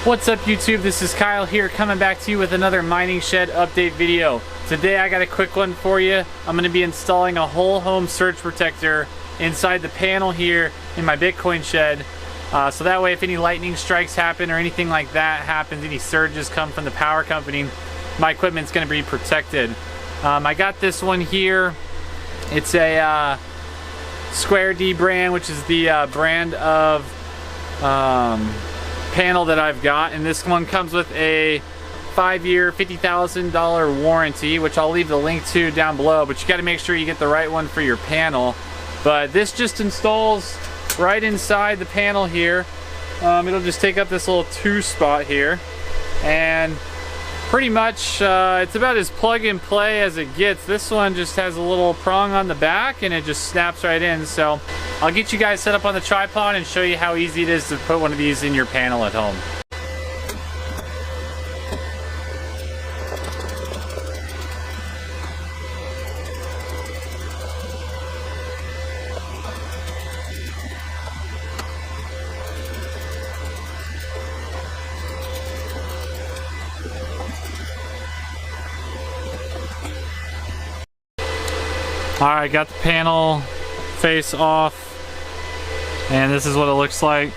What's up YouTube, this is Kyle here coming back to you with another mining shed update video. Today I got a quick one for you. I'm going to be installing a whole home surge protector inside the panel here in my Bitcoin shed. So that way if any lightning strikes happen or anything like that happens, any surges come from the power company, my equipment's going to be protected. I got this one here. It's a Square D brand, which is the brand of panel that I've got, and this one comes with a 5-year $50,000 warranty, which I'll leave the link to down below, but you got to make sure you get the right one for your panel. But this just installs right inside the panel here. It'll just take up this little 2 spot here, and pretty much it's about as plug and play as it gets. This one just has a little prong on the back and it just snaps right in. So I'll get you guys set up on the tripod and show you how easy it is to put one of these in your panel at home. Alright, got the panel face off, and this is what it looks like.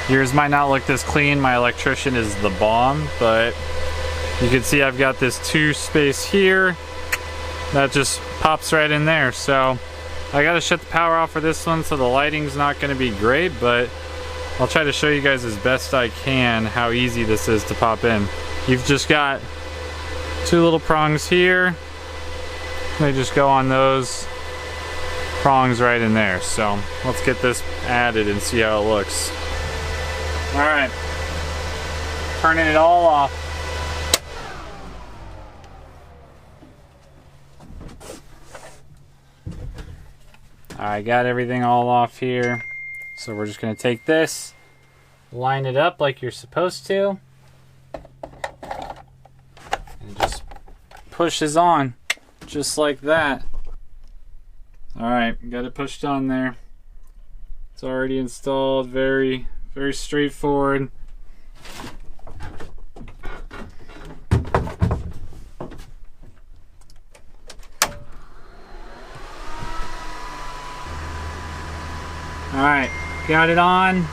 Yours might not look this clean, my electrician is the bomb, but you can see I've got this 2 space here that just pops right in there. So I gotta shut the power off for this one, so the lighting's not gonna be great, but I'll try to show you guys as best I can how easy this is to pop in. You've just got 2 little prongs here. They just go on those prongs right in there. So let's get this added and see how it looks. Alright, turning it all off. Alright, got everything all off here. So we're just going to take this, line it up like you're supposed to, and it just pushes on. Just like that. Alright, got it pushed on there. It's already installed. Very straightforward. Alright, got it on.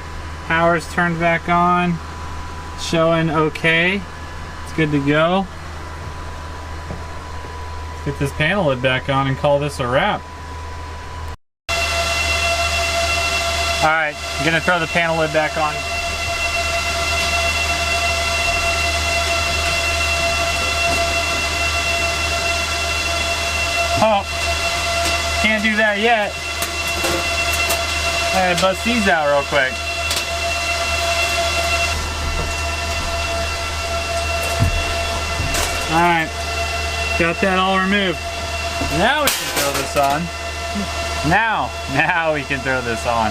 Power's turned back on. Showing okay. It's good to go. Get this panel lid back on and call this a wrap. Alright, I'm gonna throw the panel lid back on. Oh, can't do that yet. I gotta bust these out real quick. Alright. Got that all removed. Now we can throw this on. Now we can throw this on.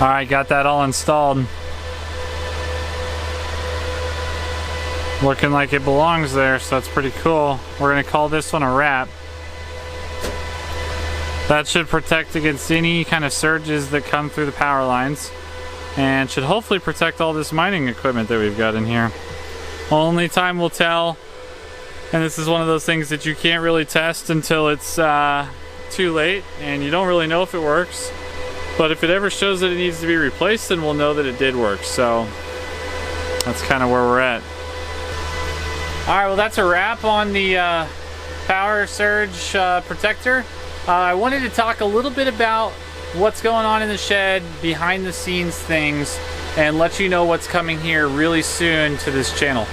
Alright, got that all installed. Looking like it belongs there, so that's pretty cool. We're going to call this one a wrap. That should protect against any kind of surges that come through the power lines, and should hopefully protect all this mining equipment that we've got in here. Only time will tell, and this is one of those things that you can't really test until it's too late, and you don't really know if it works. But if it ever shows that it needs to be replaced, then we'll know that it did work. So that's kind of where we're at. Alright, well that's a wrap on the power surge protector. I wanted to talk a little bit about what's going on in the shed, behind the scenes things, and let you know what's coming here really soon to this channel.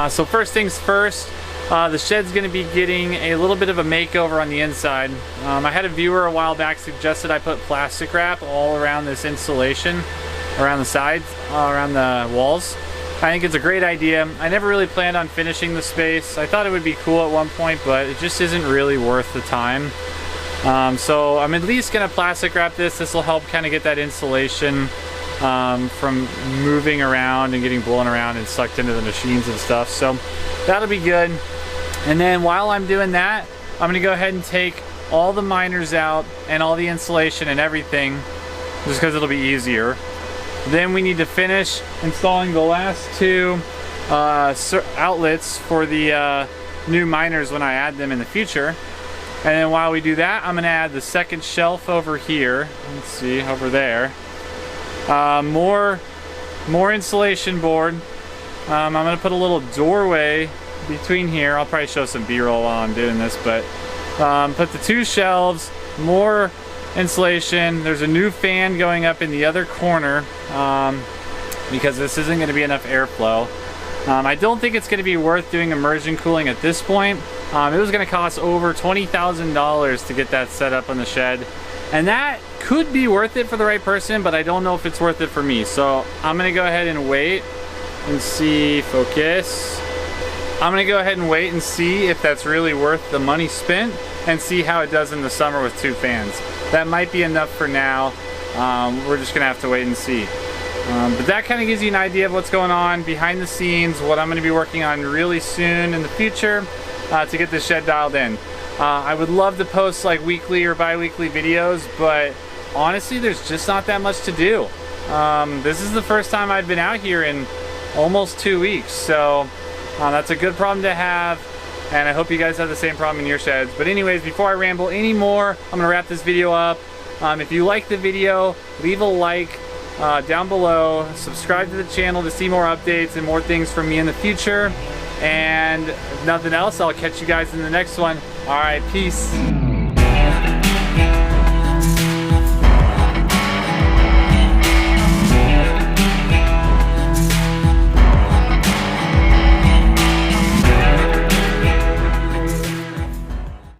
So first things first, The shed's going to be getting a little bit of a makeover on the inside. I had a viewer a while back suggested I put plastic wrap all around this insulation, around the sides, around the walls. I think it's a great idea. I never really planned on finishing the space. I thought it would be cool at one point, but it just isn't really worth the time. So I'm at least going to plastic wrap this. This will help kind of get that insulation from moving around and getting blown around and sucked into the machines and stuff. So that'll be good. And then while I'm doing that, I'm going to go ahead and take all the miners out and all the insulation and everything, just because it'll be easier. Then we need to finish installing the last two outlets for the new miners when I add them in the future. And then while we do that, I'm going to add the second shelf over here. Let's see, over there. More insulation board. I'm going to put a little doorway between here. I'll probably show some B-roll while I'm doing this, but put the two shelves, more insulation. There's a new fan going up in the other corner because this isn't going to be enough airflow. I don't think it's going to be worth doing immersion cooling at this point. It was going to cost over $20,000 to get that set up on the shed, and that could be worth it for the right person, but I don't know if it's worth it for me. So I'm going to go ahead and wait and see. Focus. I'm going to go ahead and wait and see if that's really worth the money spent, and see how it does in the summer with two fans. That might be enough for now. We're just going to have to wait and see. But that kind of gives you an idea of what's going on behind the scenes, what I'm going to be working on really soon in the future to get this shed dialed in. I would love to post like weekly or bi-weekly videos, but honestly there's just not that much to do. This is the first time I've been out here in almost 2 weeks, so that's a good problem to have, and I hope you guys have the same problem in your sheds. But anyways, before I ramble anymore, I'm going to wrap this video up. If you like the video, leave a like down below, subscribe to the channel to see more updates and more things from me in the future, and if nothing else, I'll catch you guys in the next one. Alright, peace.